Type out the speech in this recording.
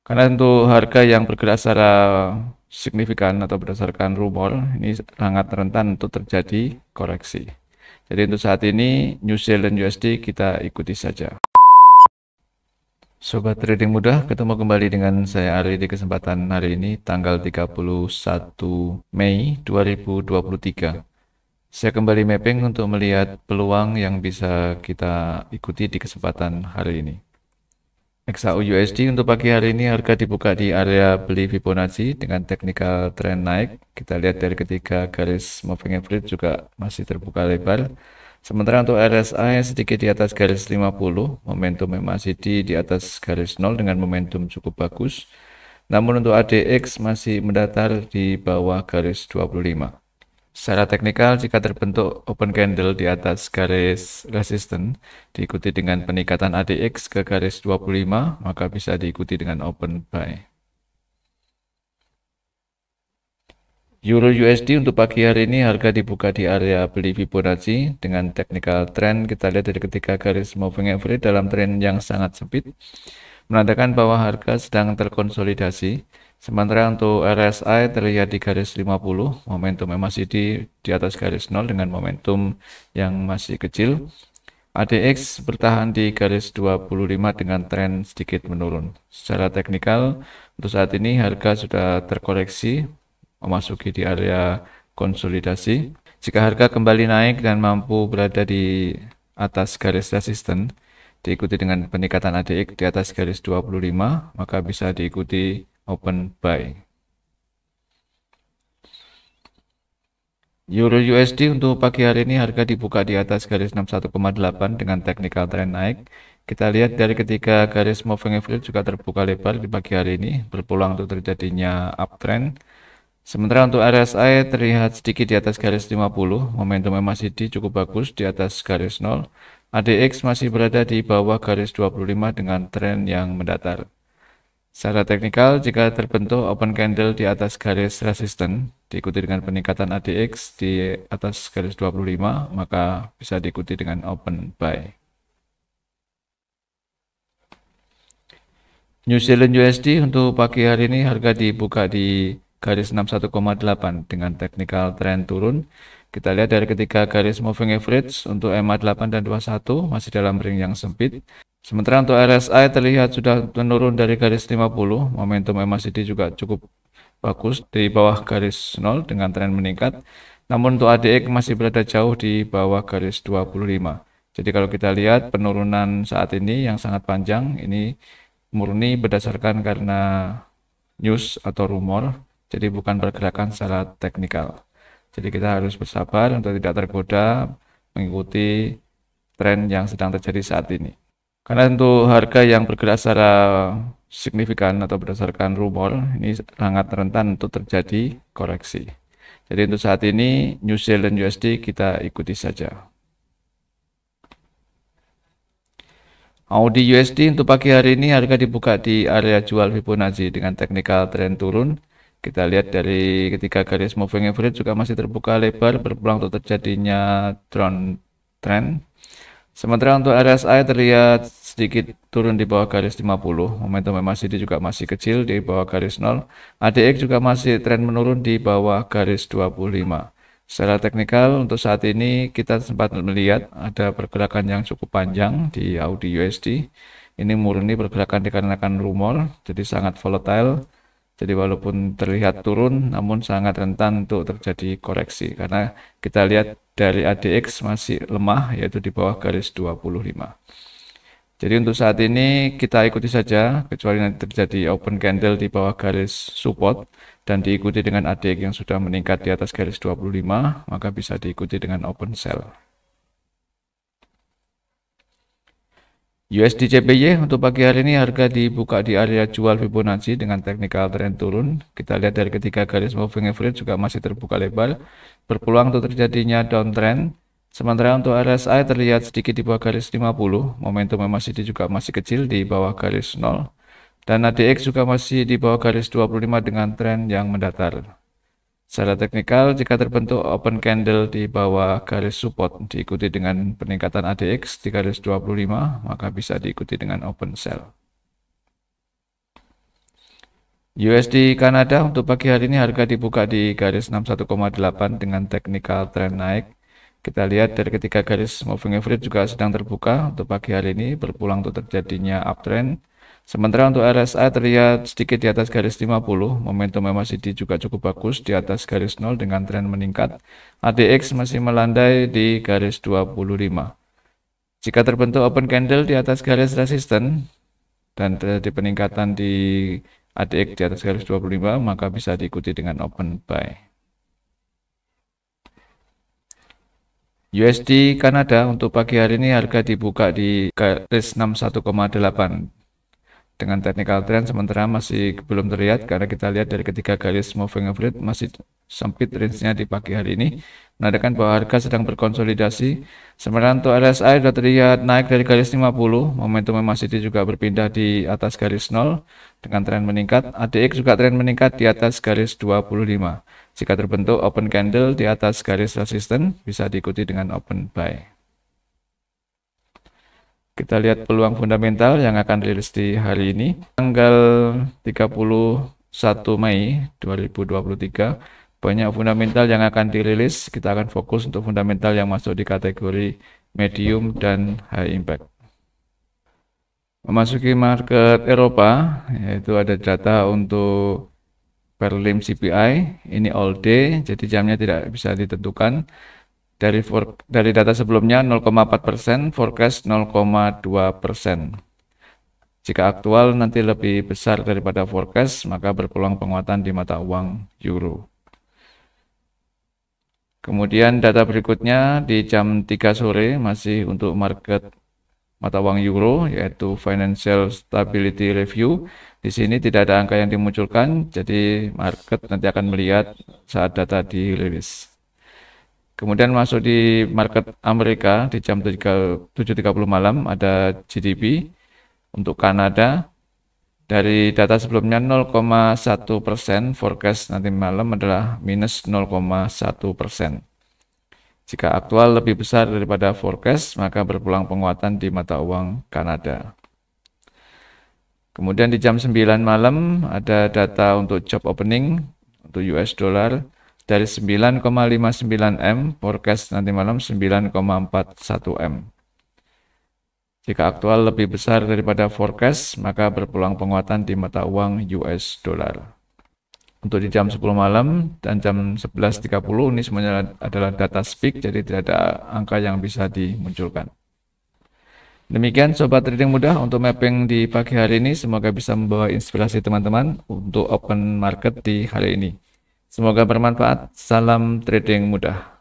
Karena untuk harga yang bergerak secara signifikan atau berdasarkan rumor, ini sangat rentan untuk terjadi koreksi. Jadi untuk saat ini New Zealand USD kita ikuti saja. Sobat trading mudah, ketemu kembali dengan saya Ari di kesempatan hari ini tanggal 31 Mei 2023. Saya kembali mapping untuk melihat peluang yang bisa kita ikuti di kesempatan hari ini. XAU USD untuk pagi hari ini harga dibuka di area beli Fibonacci dengan technical trend naik. Kita lihat dari ketiga garis moving average juga masih terbuka lebar. Sementara untuk RSI sedikit di atas garis 50, momentum MACD di atas garis 0 dengan momentum cukup bagus. Namun untuk ADX masih mendatar di bawah garis 25. Secara teknikal, jika terbentuk open candle di atas garis resisten, diikuti dengan peningkatan ADX ke garis 25, maka bisa diikuti dengan open buy. Euro USD untuk pagi hari ini harga dibuka di area beli Fibonacci dengan technical trend. Kita lihat dari ketiga garis moving average dalam tren yang sangat sempit, menandakan bahwa harga sedang terkonsolidasi. Sementara untuk RSI terlihat di garis 50, momentum MACD di atas garis 0 dengan momentum yang masih kecil. ADX bertahan di garis 25 dengan tren sedikit menurun. Secara teknikal, untuk saat ini harga sudah terkoreksi memasuki di area konsolidasi. Jika harga kembali naik dan mampu berada di atas garis resisten, diikuti dengan peningkatan ADX di atas garis 25, maka bisa diikuti open buy. Euro USD untuk pagi hari ini harga dibuka di atas garis 61,8 dengan technical trend naik. Kita lihat dari ketiga garis moving average juga terbuka lebar di pagi hari ini, berpeluang untuk terjadinya uptrend. Sementara untuk RSI terlihat sedikit di atas garis 50, momentum MACD cukup bagus di atas garis 0. ADX masih berada di bawah garis 25 dengan tren yang mendatar. Secara teknikal, jika terbentuk open candle di atas garis resisten, diikuti dengan peningkatan ADX di atas garis 25, maka bisa diikuti dengan open buy. New Zealand USD untuk pagi hari ini harga dibuka di garis 61,8 dengan technical trend turun. Kita lihat dari ketiga garis moving average untuk MA8 dan 21 masih dalam ring yang sempit. Sementara untuk RSI terlihat sudah menurun dari garis 50, momentum MACD juga cukup bagus di bawah garis 0 dengan tren meningkat. Namun untuk ADX masih berada jauh di bawah garis 25. Jadi kalau kita lihat penurunan saat ini yang sangat panjang, ini murni berdasarkan karena news atau rumor, jadi bukan pergerakan secara teknikal. Jadi kita harus bersabar untuk tidak tergoda mengikuti tren yang sedang terjadi saat ini. Karena untuk harga yang bergerak secara signifikan atau berdasarkan rumor, ini sangat rentan untuk terjadi koreksi. Jadi untuk saat ini New Zealand USD kita ikuti saja. Audi USD untuk pagi hari ini harga dibuka di area jual Fibonacci dengan technical trend turun. Kita lihat dari ketiga garis moving average juga masih terbuka lebar, berpeluang untuk terjadinya trend. Sementara untuk RSI terlihat sedikit turun di bawah garis 50, momentum MACD juga masih kecil di bawah garis 0. ADX juga masih tren menurun di bawah garis 25. Secara teknikal untuk saat ini kita sempat melihat ada pergerakan yang cukup panjang di Audi USD. Ini murni pergerakan dikarenakan rumor, jadi sangat volatile. Jadi walaupun terlihat turun, namun sangat rentan untuk terjadi koreksi. Karena kita lihat dari ADX masih lemah, yaitu di bawah garis 25. Jadi untuk saat ini kita ikuti saja, kecuali nanti terjadi open candle di bawah garis support dan diikuti dengan ADX yang sudah meningkat di atas garis 25, maka bisa diikuti dengan open sell. USD CPY untuk pagi hari ini harga dibuka di area jual Fibonacci dengan technical trend turun. Kita lihat dari ketiga garis moving average juga masih terbuka lebar, berpeluang untuk terjadinya downtrend. Sementara untuk RSI terlihat sedikit di bawah garis 50, momentum MACD juga masih kecil di bawah garis 0. Dan ADX juga masih di bawah garis 25 dengan tren yang mendatar. Secara teknikal, jika terbentuk open candle di bawah garis support diikuti dengan peningkatan ADX di garis 25, maka bisa diikuti dengan open sell. USD Kanada untuk pagi hari ini harga dibuka di garis 61,8 dengan technical trend naik. Kita lihat dari ketiga garis moving average juga sedang terbuka untuk pagi hari ini, berpulang untuk terjadinya uptrend. Sementara untuk RSI terlihat sedikit di atas garis 50, momentum MACD juga cukup bagus di atas garis 0 dengan tren meningkat. ADX masih melandai di garis 25. Jika terbentuk open candle di atas garis resisten dan terjadi peningkatan di ADX di atas garis 25, maka bisa diikuti dengan open buy. USD Kanada untuk pagi hari ini harga dibuka di garis 61,8 dengan technical trend, sementara masih belum terlihat karena kita lihat dari ketiga garis moving average masih sempit range-nya di pagi hari ini, menandakan bahwa harga sedang berkonsolidasi. Sementara untuk RSI sudah terlihat naik dari garis 50, momentum MACD juga berpindah di atas garis 0 dengan tren meningkat. ADX juga tren meningkat di atas garis 25. Jika terbentuk open candle di atas garis resisten, bisa diikuti dengan open buy. Kita lihat peluang fundamental yang akan rilis di hari ini, tanggal 31 Mei 2023. Banyak fundamental yang akan dirilis, kita akan fokus untuk fundamental yang masuk di kategori medium dan high impact. Memasuki market Eropa, yaitu ada data untuk Berlin CPI, ini all day, jadi jamnya tidak bisa ditentukan. Dari data sebelumnya 0,4%, forecast 0,2%. Jika aktual nanti lebih besar daripada forecast, maka berpeluang penguatan di mata uang euro. Kemudian data berikutnya di jam 3 sore masih untuk market mata uang euro, yaitu Financial Stability Review. Di sini tidak ada angka yang dimunculkan, jadi market nanti akan melihat saat data dirilis. Kemudian masuk di market Amerika di jam 7.30 malam ada GDP untuk Kanada. Dari data sebelumnya 0,1%, forecast nanti malam adalah minus 0,1%. Jika aktual lebih besar daripada forecast, maka berpeluang penguatan di mata uang Kanada. Kemudian di jam 9 malam ada data untuk job opening untuk US dollar. Dari 9,59 M, forecast nanti malam 9,41 M. Jika aktual lebih besar daripada forecast, maka berpeluang penguatan di mata uang US dollar. Untuk di jam 10 malam dan jam 11.30 ini semuanya adalah data speak, jadi tidak ada angka yang bisa dimunculkan. Demikian Sobat Trading Mudah untuk mapping di pagi hari ini, semoga bisa membawa inspirasi teman-teman untuk open market di hari ini. Semoga bermanfaat. Salam trading mudah.